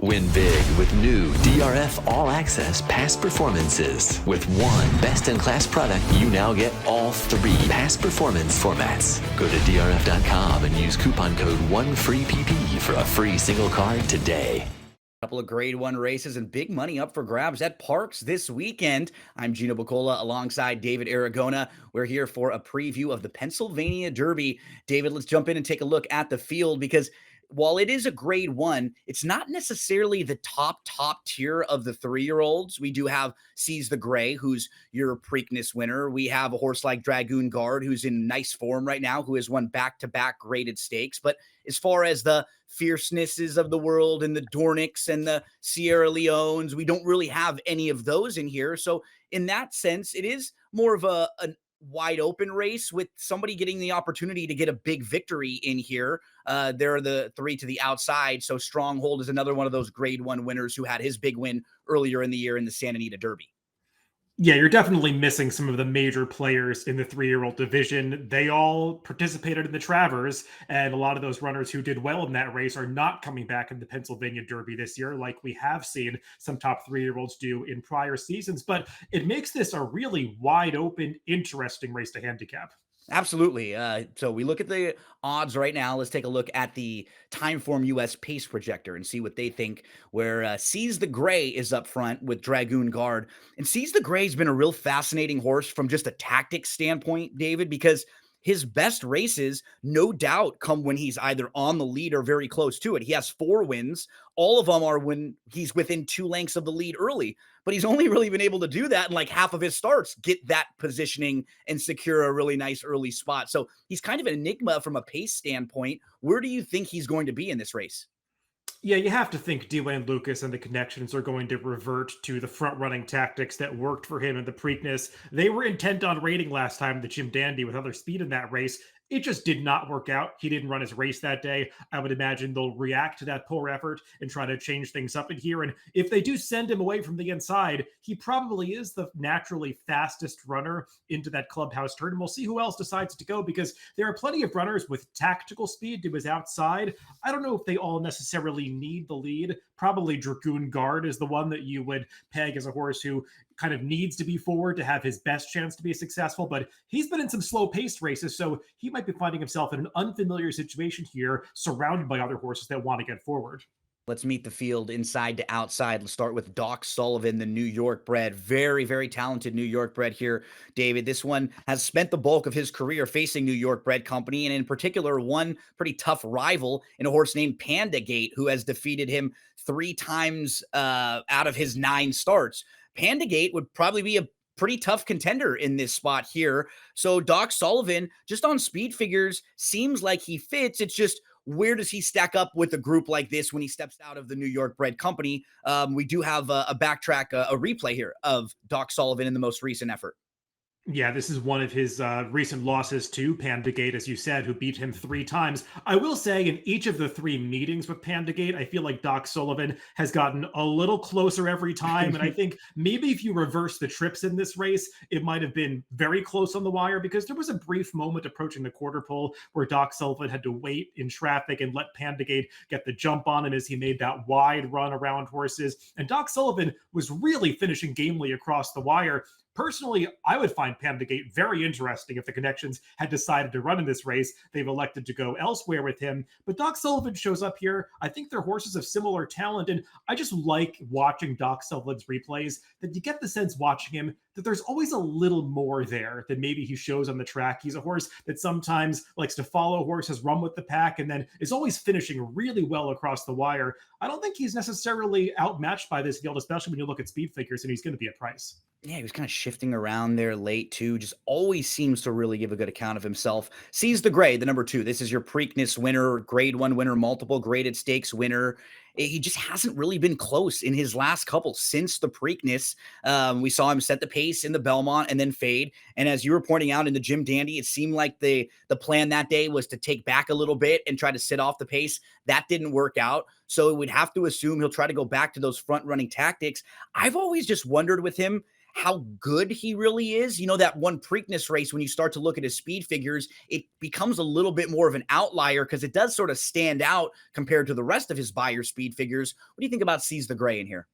Win big with new DRF All Access past performances. With one best-in-class product, you now get all three past performance formats. Go to DRF.com and use coupon code 1FREEPP for a free single card today. Couple of grade one races and big money up for grabs at Parx this weekend. I'm Gino Buccola alongside David Aragona. We're here for a preview of the Pennsylvania Derby. David, let's jump in and take a look at the field, because while it is a grade one, it's not necessarily the top tier of the 3-year-olds. We do have Seize the Gray, who's your Preakness winner. We have a horse like Dragoon Guard, who's in nice form right now, who has won back-to-back graded stakes. But as far as the fiercenesses of the world and the Dornicks and the Sierra Leones, we don't really have any of those in here. So in that sense, it is more of a wide open race with somebody getting the opportunity to get a big victory in here. There are the three to the outside. So Stronghold is another one of those grade one winners who had his big win earlier in the year in the Santa Anita Derby. Yeah, you're definitely missing some of the major players in the 3-year-old division. They all participated in the Travers, and a lot of those runners who did well in that race are not coming back in the Pennsylvania Derby this year, like we have seen some top 3-year-olds do in prior seasons. But it makes this a really wide open, interesting race to handicap. Absolutely. So we look at the odds right now. Let's take a look at the Timeform US pace projector and see what they think, where Seize the Gray is up front with Dragoon Guard. And Seize the Gray has been a real fascinating horse from just a tactics standpoint, David, because his best races, no doubt, come when he's either on the lead or very close to it. He has 4 wins. All of them are when he's within 2 lengths of the lead early, but he's only really been able to do that in like half of his starts, get that positioning and secure a really nice early spot. So he's kind of an enigma from a pace standpoint. Where do you think he's going to be in this race? Yeah, you have to think Dwayne Lucas and the connections are going to revert to the front-running tactics that worked for him in the Preakness. They were intent on raiding last time the Jim Dandy with other speed in that race. It just did not work out. He didn't run his race that day. I would imagine they'll react to that poor effort and try to change things up in here. And if they do send him away from the inside, he probably is the naturally fastest runner into that clubhouse turn. And we'll see who else decides to go, because there are plenty of runners with tactical speed to his outside. I don't know if they all necessarily need the lead. Probably Dragoon Guard is the one that you would peg as a horse who kind of needs to be forward to have his best chance to be successful, but he's been in some slow-paced races, so he might be finding himself in an unfamiliar situation here, surrounded by other horses that want to get forward. Let's meet the field inside to outside. Let's start with Doc Sullivan, the New York bred. Very, very talented New York bred here, David. This one has spent the bulk of his career facing New York bred company, and in particular, one pretty tough rival in a horse named Panda Gate, who has defeated him 3 times out of his 9 starts. Panda Gate would probably be a pretty tough contender in this spot here. So Doc Sullivan, just on speed figures, seems like he fits. It's just, where does he stack up with a group like this when he steps out of the New York bred company? We do have a backtrack, a replay here of Doc Sullivan in the most recent effort. Yeah, this is one of his recent losses to Panda Gate, as you said, who beat him 3 times. I will say in each of the 3 meetings with Panda Gate, I feel like Doc Sullivan has gotten a little closer every time. And I think maybe if you reverse the trips in this race, it might have been very close on the wire, because there was a brief moment approaching the quarter pole where Doc Sullivan had to wait in traffic and let Panda Gate get the jump on him as he made that wide run around horses. And Doc Sullivan was really finishing gamely across the wire. Personally, I would find Panda Gate very interesting if the connections had decided to run in this race. They've elected to go elsewhere with him. But Doc Sullivan shows up here. I think they're horses of similar talent, and I just like watching Doc Sullivan's replays, that you get the sense watching him that there's always a little more there than maybe he shows on the track. He's a horse that sometimes likes to follow horses, run with the pack, and then is always finishing really well across the wire. I don't think he's necessarily outmatched by this field, especially when you look at speed figures, and he's going to be at price. Yeah, he was kind of shifting around there late too. Just always seems to really give a good account of himself. Seize the Gray, the number 2. This is your Preakness winner, grade 1 winner, multiple graded stakes winner. He just hasn't really been close in his last couple since the Preakness. We saw him set the pace in the Belmont and then fade. And as you were pointing out in the Jim Dandy, it seemed like the plan that day was to take back a little bit and try to sit off the pace. That didn't work out. So we'd have to assume he'll try to go back to those front running tactics. I've always just wondered with him how good he really is. You know, that one Preakness race, when you start to look at his speed figures, it becomes a little bit more of an outlier because it does sort of stand out compared to the rest of his Beyer speed figures. What do you think about Seize the Gray in here?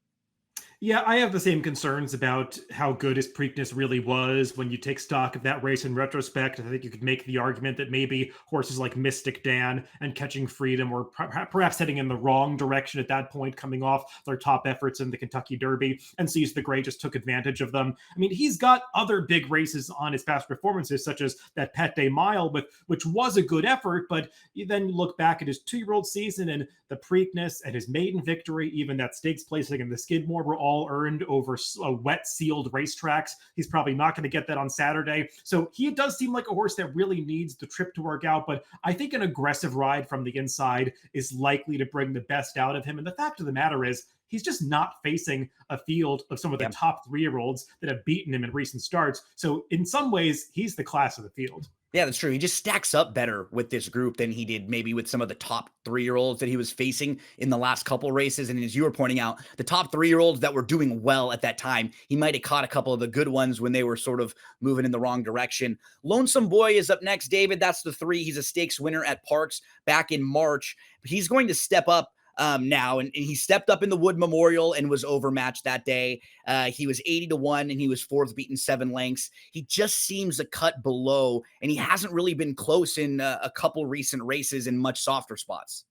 Yeah, I have the same concerns about how good his Preakness really was. When you take stock of that race in retrospect, I think you could make the argument that maybe horses like Mystic Dan and Catching Freedom were perhaps heading in the wrong direction at that point, coming off their top efforts in the Kentucky Derby, and Seize the Gray just took advantage of them. I mean, he's got other big races on his past performances, such as that Pet Day Mile, which was a good effort, but you then look back at his 2-year-old season and the Preakness and his maiden victory, even that stakes placing in the Skidmore, were all earned over wet sealed racetracks. He's probably not going to get that on Saturday. So he does seem like a horse that really needs the trip to work out, but I think an aggressive ride from the inside is likely to bring the best out of him. And the fact of the matter is, he's just not facing a field of some of the top 3-year-olds that have beaten him in recent starts. So in some ways, he's the class of the field. Yeah, that's true. He just stacks up better with this group than he did maybe with some of the top 3-year-olds that he was facing in the last couple races. And as you were pointing out, the top 3-year-olds that were doing well at that time, he might have caught a couple of the good ones when they were sort of moving in the wrong direction. Lonesome Boy is up next, David. That's the 3. He's a stakes winner at Parx back in March. He's going to step up now, and he stepped up in the Wood Memorial and was overmatched that day. He was 80-1 and he was 4th, beaten 7 lengths. He just seems a cut below, and he hasn't really been close in a couple recent races in much softer spots.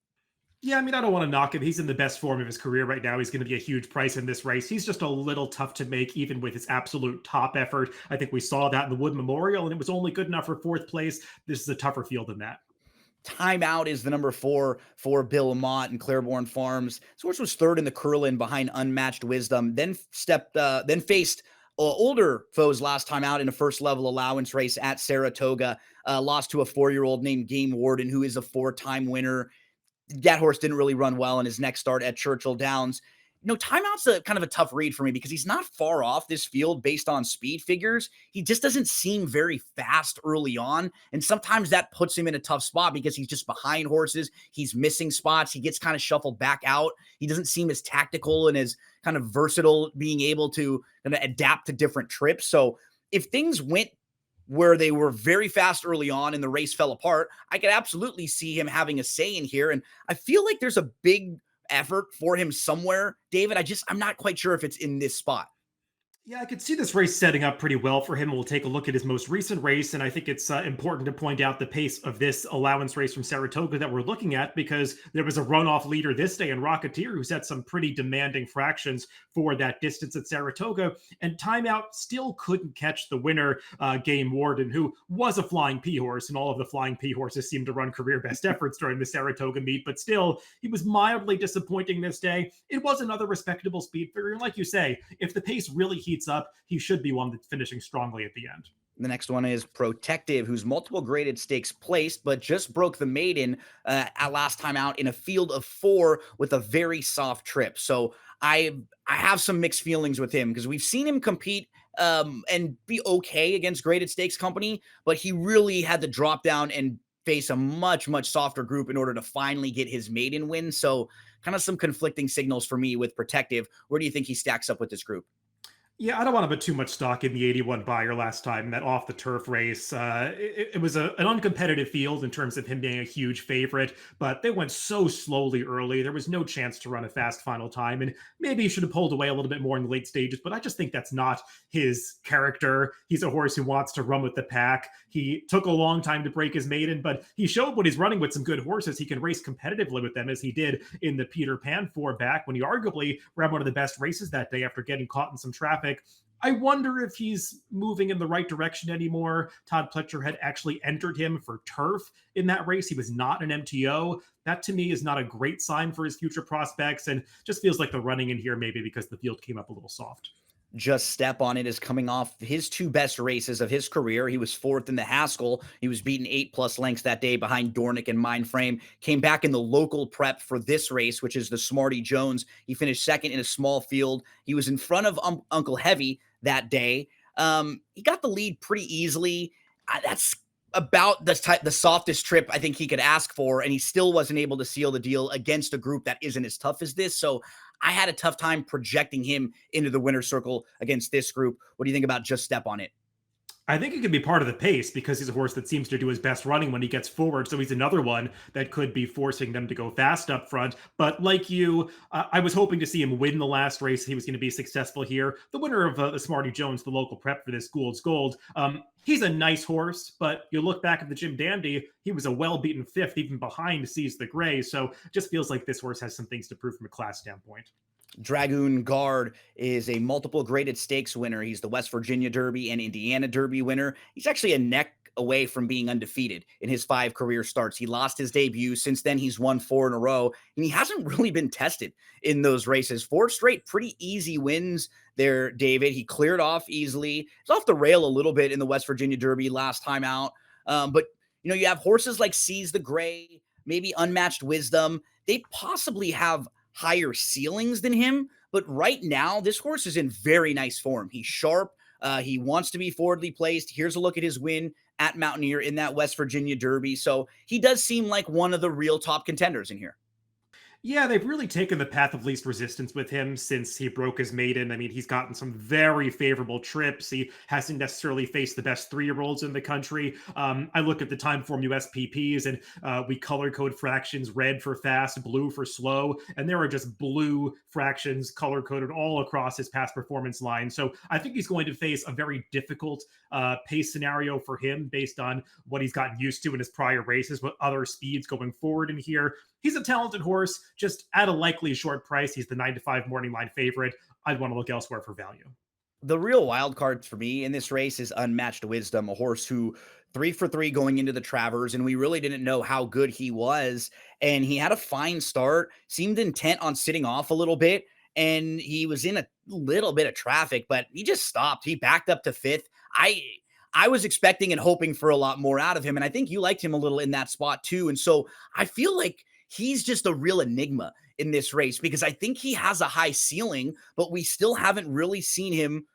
Yeah, I mean, I don't want to knock him. He's in the best form of his career right now. He's going to be a huge price in this race. He's just a little tough to make, even with his absolute top effort. I think we saw that in the Wood Memorial, and it was only good enough for 4th place. This is a tougher field than that. Timeout is the number 4 for Bill Lamont and Claiborne Farms. This horse was 3rd in the Curlin behind Unmatched Wisdom, then faced older foes last time out in a first level allowance race at Saratoga. Lost to a 4-year-old named Game Warden, who is a 4-time winner. That horse didn't really run well in his next start at Churchill Downs. Timeout's a kind of a tough read for me because he's not far off this field based on speed figures. He just doesn't seem very fast early on. And sometimes that puts him in a tough spot because he's just behind horses. He's missing spots. He gets kind of shuffled back out. He doesn't seem as tactical and as kind of versatile, being able to kind of adapt to different trips. So if things went where they were very fast early on and the race fell apart, I could absolutely see him having a say in here. And I feel like there's a big effort for him somewhere, David. I'm not quite sure if it's in this spot. Yeah, I could see this race setting up pretty well for him. We'll take a look at his most recent race, and I think it's important to point out the pace of this allowance race from Saratoga that we're looking at, because there was a runoff leader this day in Rocketeer who set some pretty demanding fractions for that distance at Saratoga, and Timeout still couldn't catch the winner, Game Warden, who was a flying P horse, and all of the flying P horses seemed to run career best efforts during the Saratoga meet, but still, he was mildly disappointing this day. It was another respectable speed figure, and like you say, if the pace really heats up, he should be one that's finishing strongly at the end. The next one is Protective, who's multiple graded stakes placed, but just broke the maiden at last time out in a field of 4 with a very soft trip. So I have some mixed feelings with him because we've seen him compete and be okay against graded stakes company, but he really had to drop down and face a much, much softer group in order to finally get his maiden win. So kind of some conflicting signals for me with Protective. Where do you think he stacks up with this group? Yeah, I don't want to put too much stock in the 81 Beyer last time in that off the turf race. It was an uncompetitive field in terms of him being a huge favorite, but they went so slowly early. There was no chance to run a fast final time, and maybe he should have pulled away a little bit more in the late stages, but I just think that's not his character. He's a horse who wants to run with the pack. He took a long time to break his maiden, but he showed when he's running with some good horses, he can race competitively with them, as he did in the Peter Pan 4 back when he arguably ran one of the best races that day after getting caught in some traffic. I wonder if he's moving in the right direction anymore. Todd Pletcher had actually entered him for turf in that race. He was not an MTO. That to me is not a great sign for his future prospects, and just feels like the running in here maybe because the field came up a little soft. Just Step On It is coming off his 2 best races of his career. He was 4th in the Haskell. He was beaten 8+ lengths that day behind Dornick and Mindframe. Came back in the local prep for this race, which is the Smarty Jones. He finished 2nd in a small field. He was in front of Uncle Heavy that day. He got the lead pretty easily. That's about the softest trip I think he could ask for, and he still wasn't able to seal the deal against a group that isn't as tough as this. So I had a tough time projecting him into the winner's circle against this group. What do you think about Just Step on It? I think it can be part of the pace because he's a horse that seems to do his best running when he gets forward. So he's another one that could be forcing them to go fast up front. But like you, I was hoping to see him win the last race. He was going to be successful here. The winner of the Smarty Jones, the local prep for this Gould's Gold. He's a nice horse, but you look back at the Jim Dandy, he was a well-beaten fifth, even behind Seize the Gray. So it just feels like this horse has some things to prove from a class standpoint. Dragoon Guard is a multiple graded stakes winner. He's the West Virginia Derby and Indiana Derby winner. He's actually a neck away from being undefeated in his 5 career starts. He lost his debut. Since then, he's won 4 in a row, and he hasn't really been tested in those races. 4 straight, pretty easy wins there, David. He cleared off easily. He's off the rail a little bit in the West Virginia Derby last time out. But, you have horses like Seize the Gray, maybe Unmatched Wisdom. They possibly have higher ceilings than him, but right now this horse is in very nice form. He's sharp. He wants to be forwardly placed. Here's a look at his win at Mountaineer in that West Virginia Derby. So he does seem like one of the real top contenders in here. Yeah, they've really taken the path of least resistance with him since he broke his maiden. I mean, he's gotten some very favorable trips. He hasn't necessarily faced the best 3-year-olds in the country. I look at the time form USPPs and we color code fractions, red for fast, blue for slow. And there are just blue fractions color coded all across his past performance line. So I think he's going to face a very difficult pace scenario for him based on what he's gotten used to in his prior races with other speeds going forward in here. He's a talented horse, just at a likely short price. He's the 9-5 morning line favorite. I'd want to look elsewhere for value. The real wild card for me in this race is Unmatched Wisdom, a horse who 3 for 3 going into the Travers, and we really didn't know how good he was. And he had a fine start, seemed intent on sitting off a little bit, and he was in a little bit of traffic, but he just stopped. He backed up to 5th. I was expecting and hoping for a lot more out of him, and I think you liked him a little in that spot too. And so I feel like he's just a real enigma in this race because I think he has a high ceiling, but we still haven't really seen him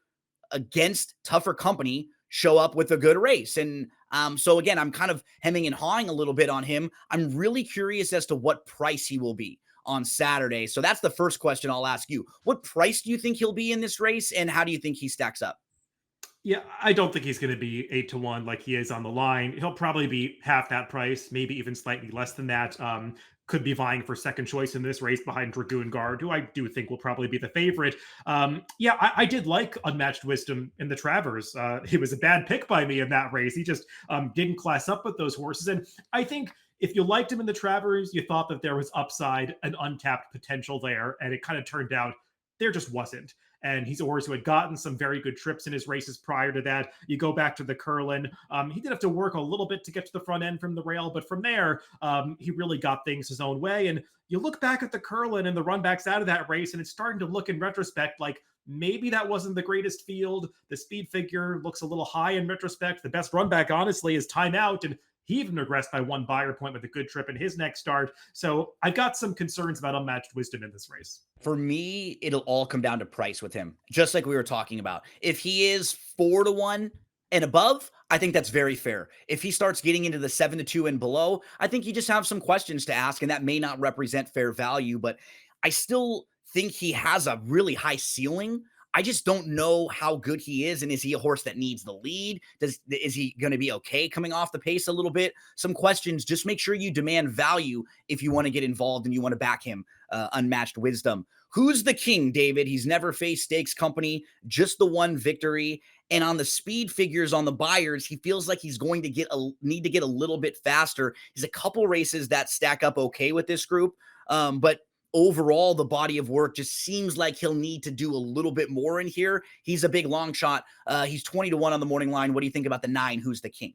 against tougher company show up with a good race. And so again, I'm kind of hemming and hawing a little bit on him. I'm really curious as to what price he will be on Saturday. So that's the first question I'll ask you. What price do you think he'll be in this race, and how do you think he stacks up? Yeah, I don't think he's going to be 8-1 like he is on the line. He'll probably be half that price, maybe even slightly less than that. Could be vying for second choice in this race behind Dragoon Guard, who I do think will probably be the favorite. I did like Unmatched Wisdom in the Travers. He was a bad pick by me in that race. He just didn't class up with those horses. And I think if you liked him in the Travers, you thought that there was upside and untapped potential there. And it kind of turned out there just wasn't. And he's a horse who had gotten some very good trips in his races prior to that. You go back to the Curlin. He did have to work a little bit to get to the front end from the rail, but from there, he really got things his own way. And you look back at the Curlin and the runbacks out of that race, and it's starting to look in retrospect like maybe that wasn't the greatest field. The speed figure looks a little high in retrospect. The best runback, honestly, is Time Out. And he even regressed by 1 buyer point with a good trip in his next start. So I've got some concerns about Unmatched Wisdom in this race. For me, it'll all come down to price with him, just like we were talking about. If he is 4-1 and above, I think that's very fair. If he starts getting into the 7-2 and below, I think you just have some questions to ask, and that may not represent fair value, but I still think he has a really high ceiling. I just don't know how good he is. And is he a horse that needs the lead? Is he going to be okay coming off the pace a little bit? Some questions. Just make sure you demand value if you want to get involved and you want to back him. Unmatched Wisdom. Who's the king, David? He's never faced stakes company, just the one victory. And on the speed figures on the buyers, he feels like he's going to need to get a little bit faster. He's a couple races that stack up okay with this group. But overall, the body of work just seems like he'll need to do a little bit more in here. He's a big long shot. He's 20-1 on the morning line. What do you think about the 9? Who's the king?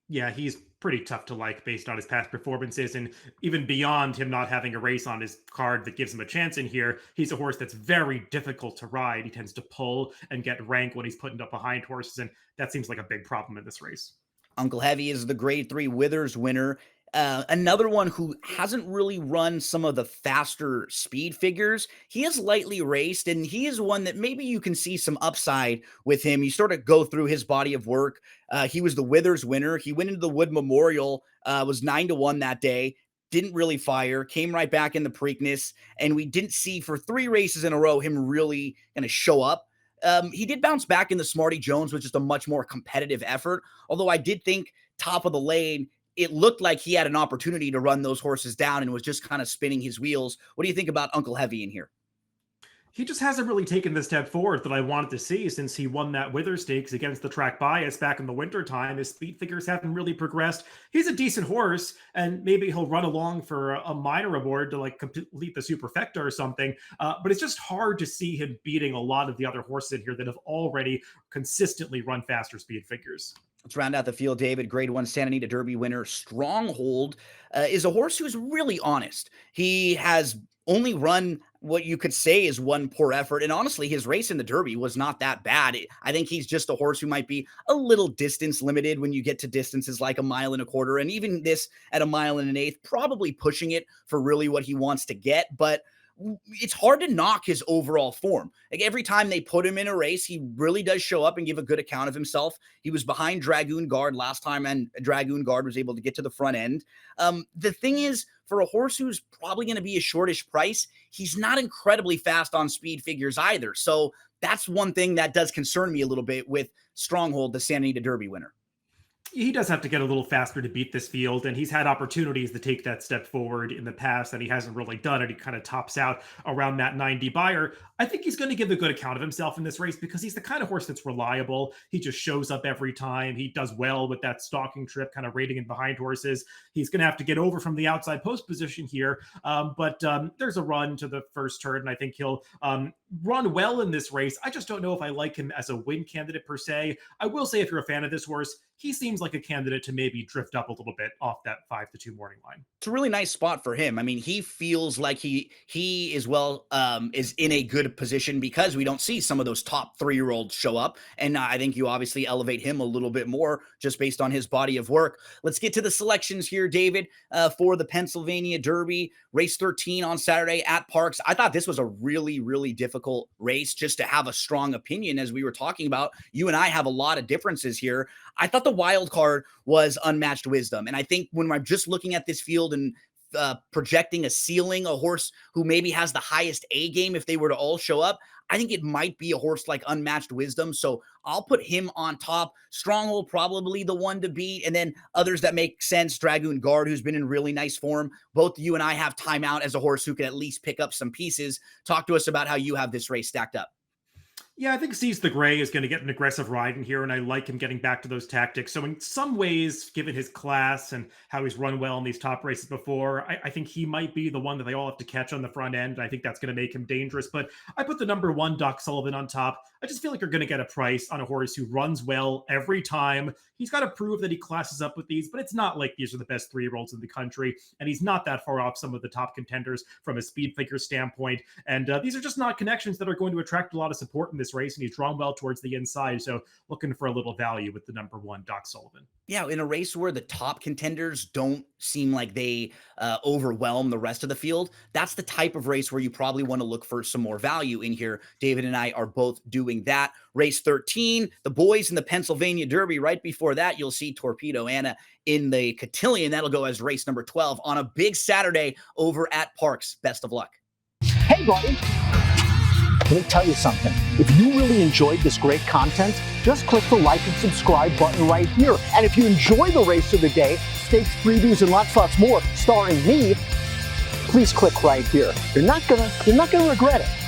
Yeah, he's pretty tough to like based on his past performances. And even beyond him not having a race on his card that gives him a chance in here, he's a horse that's very difficult to ride. He tends to pull and get rank when he's putting up behind horses. And that seems like a big problem in this race. Uncle Heavy is the grade 3 Withers winner. Another one who hasn't really run some of the faster speed figures. He has lightly raced, and he is one that maybe you can see some upside with him. You sort of go through his body of work. He was the Withers winner. He went into the Wood Memorial, was 9-1 that day. didn't really fire, came right back in the Preakness, and we didn't see for 3 races in a row him really going to show up. He did bounce back in the Smarty Jones with just a much more competitive effort, although I did think top of the lane, it looked like he had an opportunity to run those horses down and was just kind of spinning his wheels. What do you think about Uncle Heavy in here? He just hasn't really taken the step forward that I wanted to see since he won that Wither Stakes against the track bias back in the wintertime. His speed figures haven't really progressed. He's a decent horse, and maybe he'll run along for a minor award to like complete the Superfecta or something. But it's just hard to see him beating a lot of the other horses in here that have already consistently run faster speed figures. Let's round out the field, David. Grade 1 Santa Anita Derby winner Stronghold is a horse who's really honest. He has only run what you could say is one poor effort. And honestly, his race in the Derby was not that bad. I think he's just a horse who might be a little distance limited when you get to distances like 1.25 miles. And even this at 1.125 miles, probably pushing it for really what he wants to get. But it's hard to knock his overall form. Like every time they put him in a race, he really does show up and give a good account of himself. He was behind Dragoon Guard last time, and Dragoon Guard was able to get to the front end. The thing is, for a horse who's probably going to be a shortish price, he's not incredibly fast on speed figures either. So that's one thing that does concern me a little bit with Stronghold, the Santa Anita Derby winner. He does have to get a little faster to beat this field, and he's had opportunities to take that step forward in the past, and he hasn't really done it. He kind of tops out around that 90 buyer. I think he's going to give a good account of himself in this race because he's the kind of horse that's reliable. He just shows up every time. He does well with that stalking trip, kind of raiding in behind horses. He's going to have to get over from the outside post position here, but there's a run to the first turn, and I think he'll run well in this race. I just don't know if I like him as a win candidate per se. I will say if you're a fan of this horse, he seems like a candidate to maybe drift up a little bit off that 5-2 morning line. It's a really nice spot for him. I mean, he feels like he is is in a good position because we don't see some of those top 3-year-olds show up. And I think you obviously elevate him a little bit more just based on his body of work. Let's get to the selections here, David, for the Pennsylvania Derby, race 13 on Saturday at Parx. I thought this was a really, really difficult race just to have a strong opinion as we were talking about. You and I have a lot of differences here. I thought the wild card was Unmatched Wisdom. And I think when I'm just looking at this field and projecting a ceiling, a horse who maybe has the highest A game if they were to all show up, I think it might be a horse like Unmatched Wisdom. So I'll put him on top. Stronghold, probably the one to beat. And then others that make sense, Dragoon Guard, who's been in really nice form. Both you and I have Timeout as a horse who can at least pick up some pieces. Talk to us about how you have this race stacked up. Yeah, I think Seize the Gray is going to get an aggressive ride in here, and I like him getting back to those tactics. So in some ways, given his class and how he's run well in these top races before, I think he might be the one that they all have to catch on the front end. I think that's going to make him dangerous. But I put the number 1, Doc Sullivan, on top. I just feel like you're going to get a price on a horse who runs well every time. He's got to prove that he classes up with these, but it's not like these are the best 3-year-olds in the country, and he's not that far off some of the top contenders from a speed figure standpoint. And these are just not connections that are going to attract a lot of support in this race, and he's drawn well towards the inside. So looking for a little value with the number 1, Doc Sullivan. Yeah, in a race where the top contenders don't seem like they overwhelm the rest of the field, that's the type of race where you probably want to look for some more value in here. David and I are both doing that. Race 13, the boys in the Pennsylvania Derby. Right before that, you'll see Torpedo Anna in the Cotillion. That'll go as race number 12 on a big Saturday over at Parx. Best of luck. Hey, buddy. Let me tell you something. If you really enjoyed this great content, just click the like and subscribe button right here. And if you enjoy the race of the day, stakes previews, and lots more starring me, please click right here. You're not gonna regret it.